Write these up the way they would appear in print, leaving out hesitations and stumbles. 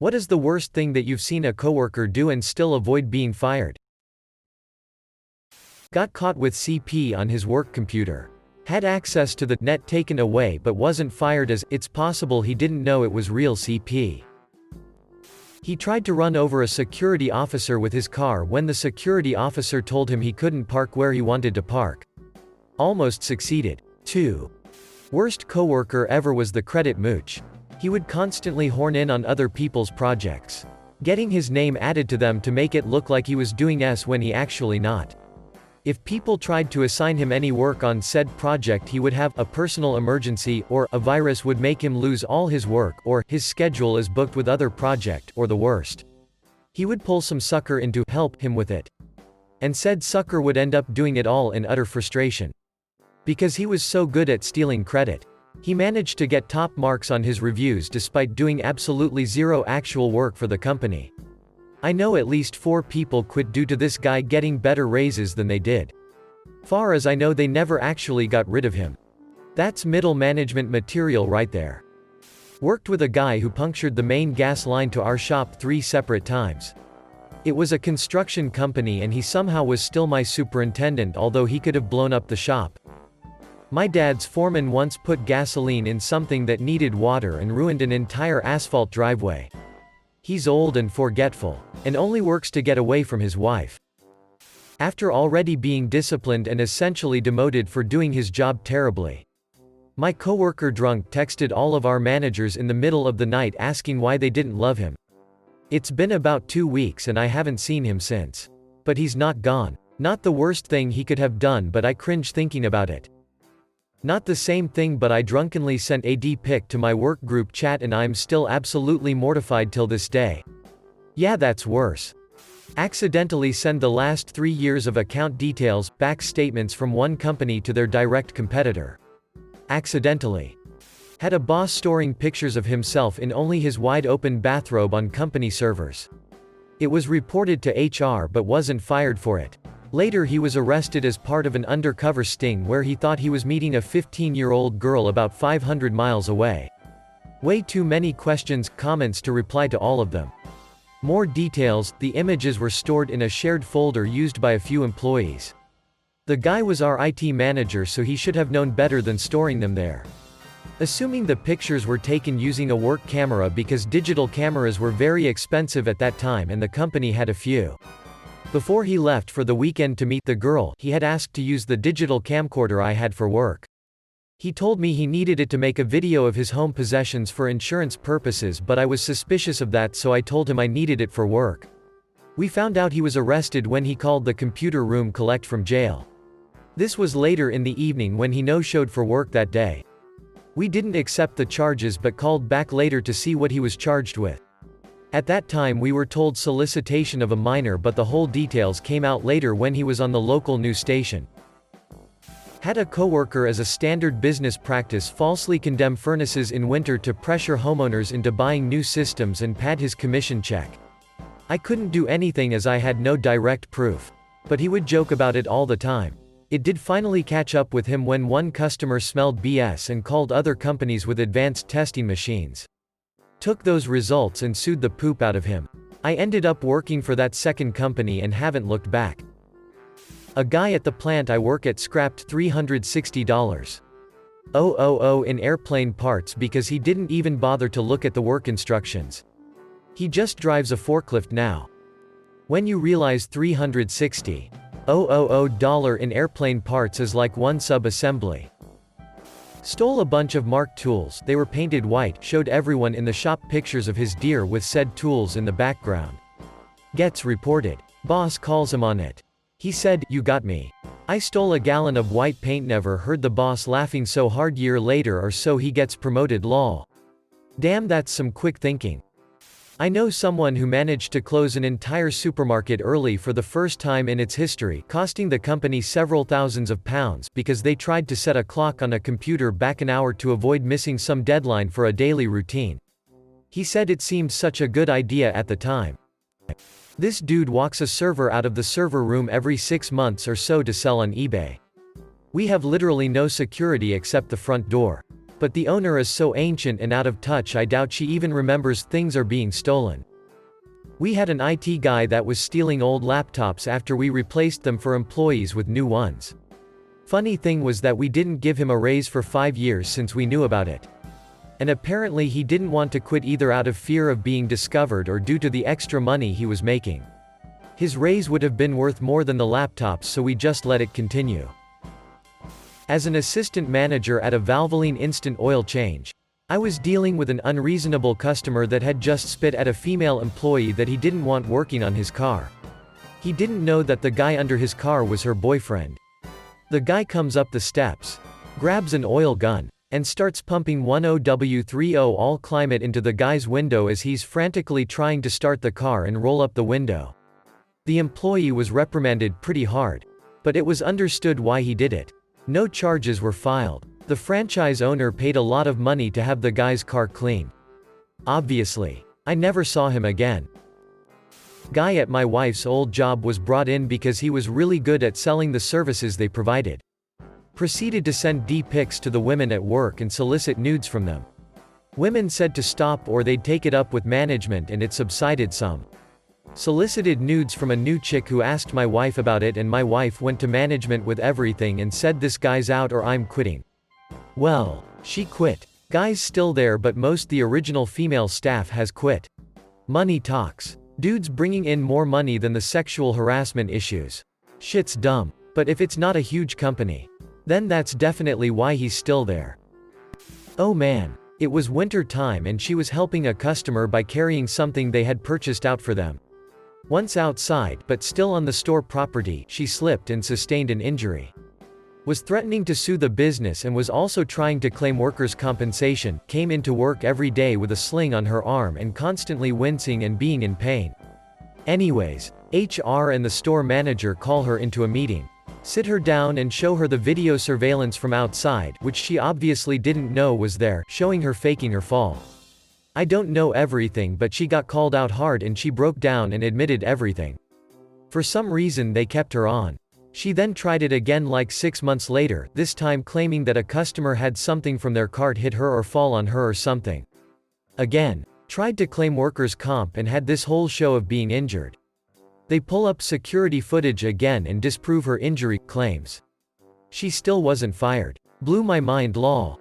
What is the worst thing that you've seen a coworker do and still avoid being fired? Got caught with CP on his work computer. Had access to the net taken away but wasn't fired as it's possible he didn't know it was real CP. He tried to run over a security officer with his car when the security officer told him he couldn't park where he wanted to park. Almost succeeded. 2. Worst coworker ever was the credit mooch. He would constantly horn in on other people's projects, getting his name added to them to make it look like he was doing S when he actually not. If people tried to assign him any work on said project, he would have a personal emergency, or a virus would make him lose all his work, or his schedule is booked with other project, or the worst, he would pull some sucker in to help him with it. And said sucker would end up doing it all in utter frustration. Because he was so good at stealing credit, he managed to get top marks on his reviews despite doing absolutely zero actual work for the company. I know at least 4 people quit due to this guy getting better raises than they did. Far as I know, they never actually got rid of him. That's middle management material right there. Worked with a guy who punctured the main gas line to our shop 3 separate times. It was a construction company and he somehow was still my superintendent, although he could have blown up the shop. My dad's foreman once put gasoline in something that needed water and ruined an entire asphalt driveway. He's old and forgetful, and only works to get away from his wife. After already being disciplined and essentially demoted for doing his job terribly. My coworker drunk texted all of our managers in the middle of the night asking why they didn't love him. It's been about 2 weeks and I haven't seen him since. But he's not gone. Not the worst thing he could have done, but I cringe thinking about it. Not the same thing, but I drunkenly sent a D pic to my work group chat and I'm still absolutely mortified till this day. Yeah, that's worse. Accidentally send the last 3 years of account details, back statements from one company to their direct competitor. Accidentally. Had a boss storing pictures of himself in only his wide-open bathrobe on company servers. It was reported to HR but wasn't fired for it. Later he was arrested as part of an undercover sting where he thought he was meeting a 15-year-old girl about 500 miles away. Way too many questions, comments to reply to all of them. More details, the images were stored in a shared folder used by a few employees. The guy was our IT manager, so he should have known better than storing them there. Assuming the pictures were taken using a work camera because digital cameras were very expensive at that time and the company had a few. Before he left for the weekend to meet the girl, he had asked to use the digital camcorder I had for work. He told me he needed it to make a video of his home possessions for insurance purposes, but I was suspicious of that, so I told him I needed it for work. We found out he was arrested when he called the computer room collect from jail. This was later in the evening when he no-showed for work that day. We didn't accept the charges but called back later to see what he was charged with. At that time we were told solicitation of a minor, but the whole details came out later when he was on the local news station. Had a coworker as a standard business practice falsely condemn furnaces in winter to pressure homeowners into buying new systems and pad his commission check. I couldn't do anything as I had no direct proof. But he would joke about it all the time. It did finally catch up with him when one customer smelled BS and called other companies with advanced testing machines. Took those results and sued the poop out of him. I ended up working for that second company and haven't looked back. A guy at the plant I work at scrapped $360,000 in airplane parts because he didn't even bother to look at the work instructions. He just drives a forklift now. When you realize $360,000 in airplane parts is like one sub-assembly. Stole a bunch of marked tools, they were painted white, showed everyone in the shop pictures of his deer with said tools in the background. Gets reported. Boss calls him on it. He said, "You got me. I stole a gallon of white paint." Never heard the boss laughing so hard. Year later or so he gets promoted. Lol. Damn, that's some quick thinking. I know someone who managed to close an entire supermarket early for the first time in its history, costing the company several thousands of pounds, because they tried to set a clock on a computer back an hour to avoid missing some deadline for a daily routine. He said it seemed such a good idea at the time. This dude walks a server out of the server room every 6 months or so to sell on eBay. We have literally no security except the front door. But the owner is so ancient and out of touch I doubt she even remembers things are being stolen. We had an IT guy that was stealing old laptops after we replaced them for employees with new ones. Funny thing was that we didn't give him a raise for 5 years since we knew about it. And apparently he didn't want to quit either out of fear of being discovered or due to the extra money he was making. His raise would have been worth more than the laptops, so we just let it continue. As an assistant manager at a Valvoline instant oil change, I was dealing with an unreasonable customer that had just spit at a female employee that he didn't want working on his car. He didn't know that the guy under his car was her boyfriend. The guy comes up the steps, grabs an oil gun, and starts pumping 10W30 all climate into the guy's window as he's frantically trying to start the car and roll up the window. The employee was reprimanded pretty hard, but it was understood why he did it. No charges were filed. The franchise owner paid a lot of money to have the guy's car cleaned. Obviously, I never saw him again. Guy at my wife's old job was brought in because he was really good at selling the services they provided. Proceeded to send D-pics to the women at work and solicit nudes from them. Women said to stop or they'd take it up with management, and it subsided some. Solicited nudes from a new chick who asked my wife about it, and my wife went to management with everything and said, "This guy's out or I'm quitting." Well, she quit. Guy's still there, but most the original female staff has quit. Money talks. Dude's bringing in more money than the sexual harassment issues. Shit's dumb. But if it's not a huge company, then that's definitely why he's still there. Oh man. It was winter time and she was helping a customer by carrying something they had purchased out for them. Once outside, but still on the store property, she slipped and sustained an injury. Was threatening to sue the business and was also trying to claim workers' compensation, came into work every day with a sling on her arm and constantly wincing and being in pain. Anyways, HR and the store manager call her into a meeting, sit her down and show her the video surveillance from outside, which she obviously didn't know was there, showing her faking her fall. I don't know everything, but she got called out hard and she broke down and admitted everything. For some reason they kept her on. She then tried it again like 6 months later, this time claiming that a customer had something from their cart hit her or fall on her or something. Again, tried to claim workers' comp and had this whole show of being injured. They pull up security footage again and disprove her injury claims. She still wasn't fired. Blew my mind lol.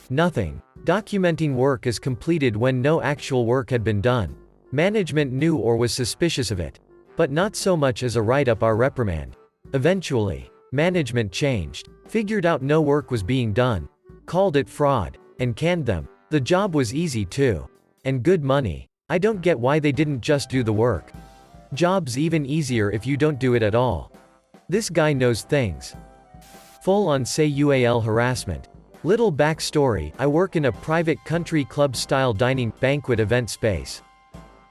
Nothing. Documenting work as completed when no actual work had been done. Management knew or was suspicious of it, but not so much as a write-up or reprimand. Eventually, management changed, figured out no work was being done, called it fraud, and canned them. The job was easy too. And good money. I don't get why they didn't just do the work. Job's even easier if you don't do it at all. This guy knows things. Full-on UAL harassment. Little backstory, I work in a private country club-style dining, banquet event space.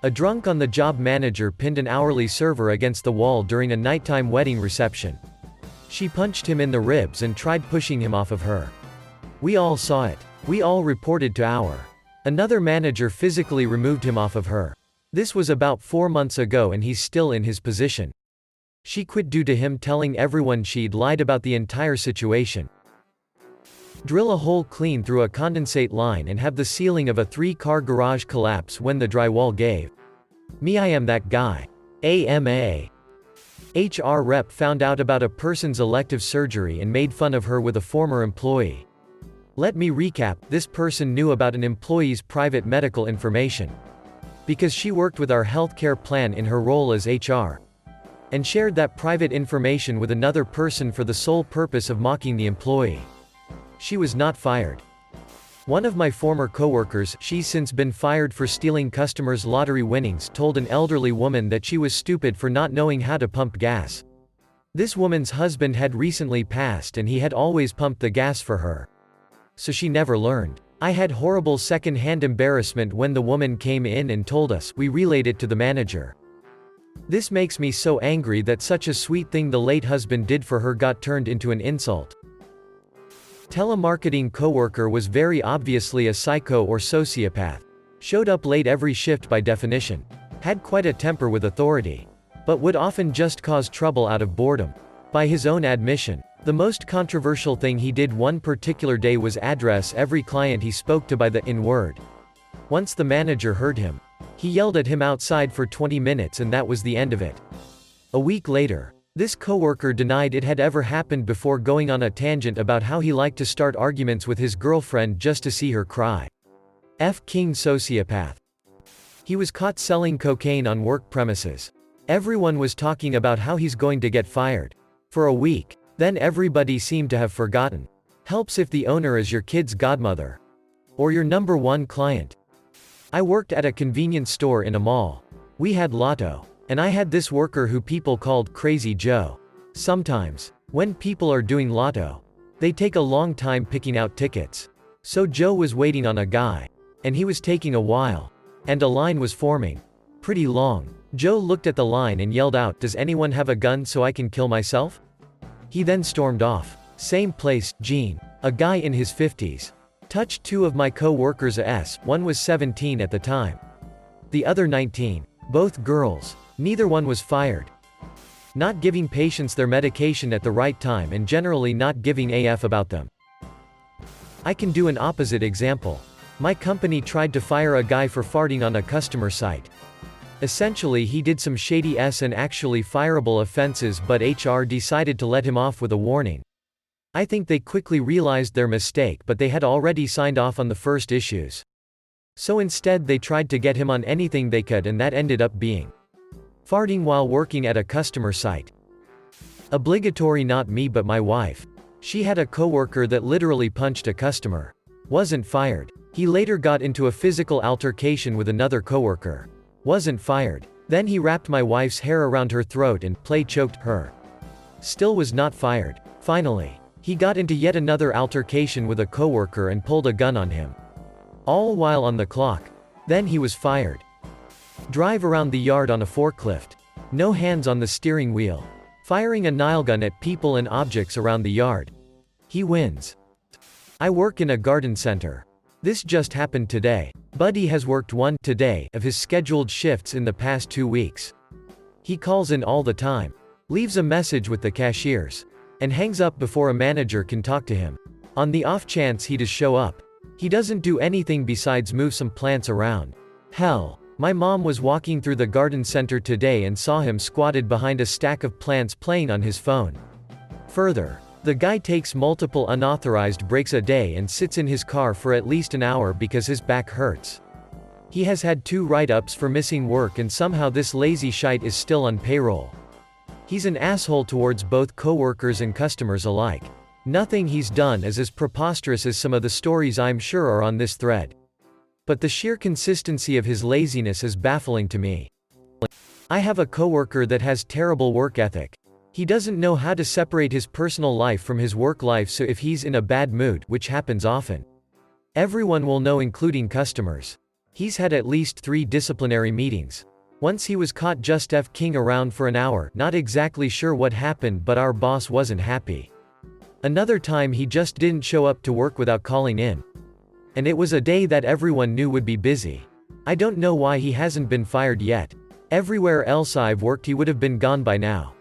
A drunk-on-the-job manager pinned an hourly server against the wall during a nighttime wedding reception. She punched him in the ribs and tried pushing him off of her. We all saw it. We all reported to our. Another manager physically removed him off of her. This was about 4 months ago and he's still in his position. She quit due to him telling everyone she'd lied about the entire situation. Drill a hole clean through a condensate line and have the ceiling of a 3-car garage collapse when the drywall gave. Me, I am that guy. AMA. HR rep found out about a person's elective surgery and made fun of her with a former employee. Let me recap, this person knew about an employee's private medical information. Because she worked with our healthcare plan in her role as HR. And shared that private information with another person for the sole purpose of mocking the employee. She was not fired. One of my former coworkers, she's since been fired for stealing customers' lottery winnings, told an elderly woman that she was stupid for not knowing how to pump gas. This woman's husband had recently passed and he had always pumped the gas for her. So she never learned. I had horrible second-hand embarrassment when the woman came in and told us. We relayed it to the manager. This makes me so angry that such a sweet thing the late husband did for her got turned into an insult. Telemarketing coworker was very obviously a psycho or sociopath. Showed up late every shift by definition. Had quite a temper with authority. But would often just cause trouble out of boredom. By his own admission, The most controversial thing he did one particular day was address every client he spoke to by the N-word. Once the manager heard him. He yelled at him outside for 20 minutes and that was the end of it. A week later, this coworker denied it had ever happened before, going on a tangent about how he liked to start arguments with his girlfriend just to see her cry. King sociopath. He was caught selling cocaine on work premises. Everyone was talking about how he's going to get fired. For a week. Then everybody seemed to have forgotten. Helps if the owner is your kid's godmother. Or your number one client. I worked at a convenience store in a mall. We had lotto. And I had this worker who people called Crazy Joe. Sometimes, when people are doing lotto, they take a long time picking out tickets. So Joe was waiting on a guy. And he was taking a while. And a line was forming. Pretty long. Joe looked at the line and yelled out, "Does anyone have a gun so I can kill myself?" He then stormed off. Same place, Gene. A guy in his 50s. Touched two of my co-workers. One was 17 at the time. The other 19. Both girls. Neither one was fired. Not giving patients their medication at the right time and generally not giving a f about them. I can do an opposite example. My company tried to fire a guy for farting on a customer site. Essentially he did some shady and actually fireable offenses, but HR decided to let him off with a warning. I think they quickly realized their mistake, but they had already signed off on the first issues. So instead they tried to get him on anything they could, and that ended up being farting while working at a customer site. Obligatory. Not me but my wife. She had a coworker that literally punched a customer. Wasn't fired. He later got into a physical altercation with another coworker. Wasn't fired. Then he wrapped my wife's hair around her throat and choked her. Still was not fired. Finally, he got into yet another altercation with a coworker and pulled a gun on him. All while on the clock. Then he was fired. Drive around the yard on a forklift. No hands on the steering wheel. Firing a nailgun at people and objects around the yard. He wins. I work in a garden center. This just happened today. Buddy has worked today of his scheduled shifts in the past 2 weeks. He calls in all the time. Leaves a message with the cashiers. And hangs up before a manager can talk to him. On the off chance he does show up. He doesn't do anything besides move some plants around. Hell. My mom was walking through the garden center today and saw him squatted behind a stack of plants playing on his phone. Further, the guy takes multiple unauthorized breaks a day and sits in his car for at least an hour because his back hurts. He has had 2 write-ups for missing work, and somehow this lazy shite is still on payroll. He's an asshole towards both coworkers and customers alike. Nothing he's done is as preposterous as some of the stories I'm sure are on this thread. But the sheer consistency of his laziness is baffling to me. I have a coworker that has terrible work ethic. He doesn't know how to separate his personal life from his work life, so if he's in a bad mood, which happens often, everyone will know, including customers. He's had at least 3 disciplinary meetings. Once he was caught just f-king around for an hour, not exactly sure what happened, but our boss wasn't happy. Another time he just didn't show up to work without calling in. And it was a day that everyone knew would be busy. I don't know why he hasn't been fired yet. Everywhere else I've worked he would have been gone by now.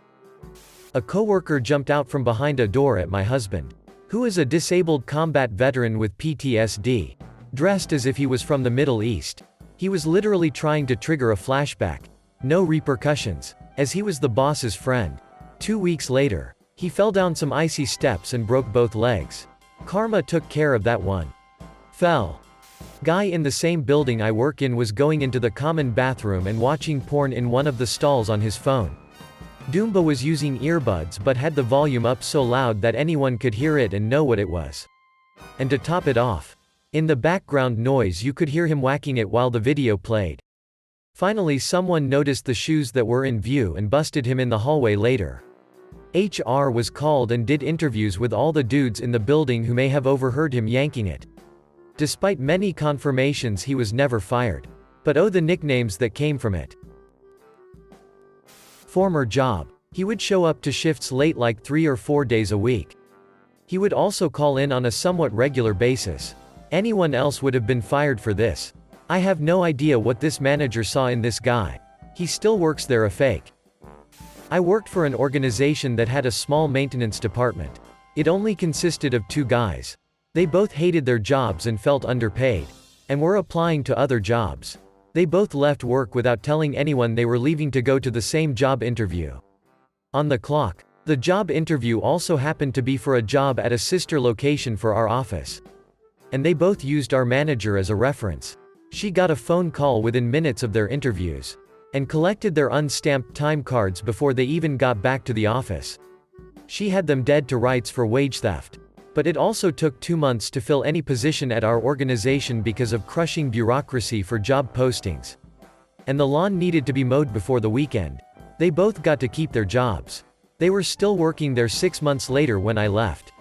A coworker jumped out from behind a door at my husband, who is a disabled combat veteran with PTSD, dressed as if he was from the Middle East. He was literally trying to trigger a flashback. No repercussions, as he was the boss's friend. 2 weeks later, he fell down some icy steps and broke both legs. Karma took care of that one. Fell. Guy in the same building I work in was going into the common bathroom and watching porn in one of the stalls on his phone. Doomba was using earbuds but had the volume up so loud that anyone could hear it and know what it was. And to top it off, in the background noise you could hear him whacking it while the video played. Finally someone noticed the shoes that were in view and busted him in the hallway later. HR was called and did interviews with all the dudes in the building who may have overheard him yanking it. Despite many confirmations he was never fired. But oh, the nicknames that came from it. Former job. He would show up to shifts late like 3 or 4 days a week. He would also call in on a somewhat regular basis. Anyone else would have been fired for this. I have no idea what this manager saw in this guy. He still works there, a fake. I worked for an organization that had a small maintenance department. It only consisted of 2 guys. They both hated their jobs and felt underpaid, and were applying to other jobs. They both left work without telling anyone they were leaving to go to the same job interview. On the clock. The job interview also happened to be for a job at a sister location for our office. And they both used our manager as a reference. She got a phone call within minutes of their interviews, and collected their unstamped time cards before they even got back to the office. She had them dead to rights for wage theft. But it also took 2 months to fill any position at our organization because of crushing bureaucracy for job postings. And the lawn needed to be mowed before the weekend. They both got to keep their jobs. They were still working there 6 months later when I left.